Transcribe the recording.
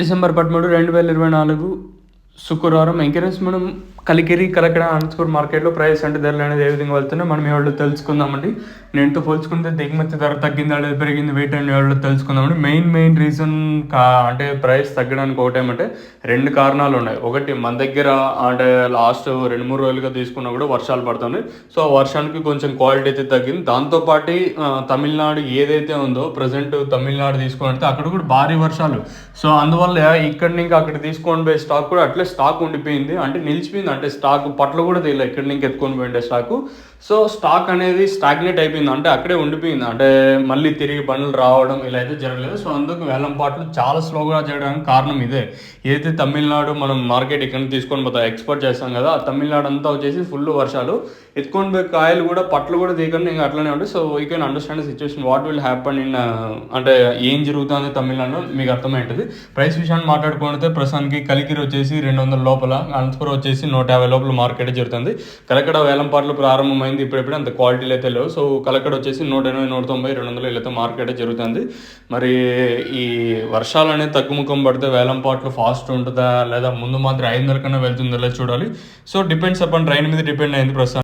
December 13, 2024 శుక్రవారం encourage మనం కలికిరి కలకడ అనంతపూర్ మార్కెట్లో ప్రైస్ అంటే ధరలు అనేది ఏ విధంగా వెళ్తున్నాయి మనం ఎవరిలో తెలుసుకుందామండి. నేనుతో పోల్చుకుంటే దిగుమతి ధర తగ్గిందా లేదా పెరిగింది వెయిట్ అని ఎవరిలో తెలుసుకుందామండి. మెయిన్ రీజన్ అంటే ప్రైస్ తగ్గడానికి ఒకటేమంటే రెండు కారణాలు ఉన్నాయి. ఒకటి మన దగ్గర అంటే లాస్ట్ 2-3 రోజులుగా తీసుకున్నా కూడా వర్షాలు పడుతున్నాయి. సో ఆ వర్షానికి కొంచెం క్వాలిటీ అయితే తగ్గింది. దాంతోపాటు తమిళనాడు ఏదైతే ఉందో ప్రజెంట్ తమిళనాడు తీసుకుంటే అక్కడ కూడా భారీ వర్షాలు. సో అందువల్ల ఇక్కడ నుంచి అక్కడ తీసుకొని పోయే స్టాక్ కూడా అట్లే స్టాక్ ఉండిపోయింది, అంటే నిలిచిపోయింది. అంటే స్టాక్ పట్ల కూడా తెలియదు ఎక్కడి నుంచి ఎత్తుకొని పోయిండే స్టాకు. సో స్టాక్ అనేది స్టాగ్నేట్ అయిపోయింది, అంటే అక్కడే ఉండిపోయింది. అంటే మళ్ళీ తిరిగి బండ్లు రావడం ఇలా అయితే జరగలేదు. సో అందుకు వేలం పాటలు చాలా స్లోగా జరగడానికి కారణం ఇదే. ఏదైతే తమిళనాడు మనం మార్కెట్ ఇక్కడ నుంచి తీసుకొని పోతాం ఎక్స్పోర్ట్ చేస్తాం కదా, ఆ తమిళనాడు అంతా వచ్చేసి ఫుల్ వర్షాలు ఎత్తుకొని పోయి కాయలు కూడా పట్లు కూడా దిగకుండా ఇంకా అట్లనే ఉంటాయి. So we can understand the situation what will happen in అంటే ఏం జరుగుతుంది తమిళనాడులో మీకు అర్థమైంటుంది. ప్రైస్ విషయాన్ని మాట్లాడుకుంటే ప్రస్తుతానికి కలికిరి వచ్చేసి 200 లోపల, అనంతపురం వచ్చేసి 150 లోపల మార్కెట్ జరుగుతుంది. కలకడ వేలం పాటలు ప్రారంభమైంది, ఇప్పుడెప్పుడు అంత క్వాలిటీలు అయితే లేవు. సో కలకడ వచ్చేసి 180, 190, 200 ఇలా మార్కెట్ జరుగుతుంది. మరి ఈ వర్షాలు అనేది తగ్గుముఖం పడితే వేలం పాటలు ఫాస్ట్ ఉంటుందా లేదా ముందు మాత్రం 500 కన్నా వెళ్తుందో చూడాలి. సో డిపెండ్స్ అపాన్ ట్రైన్ మీద డిపెండ్ అయింది ప్రస్తుతం.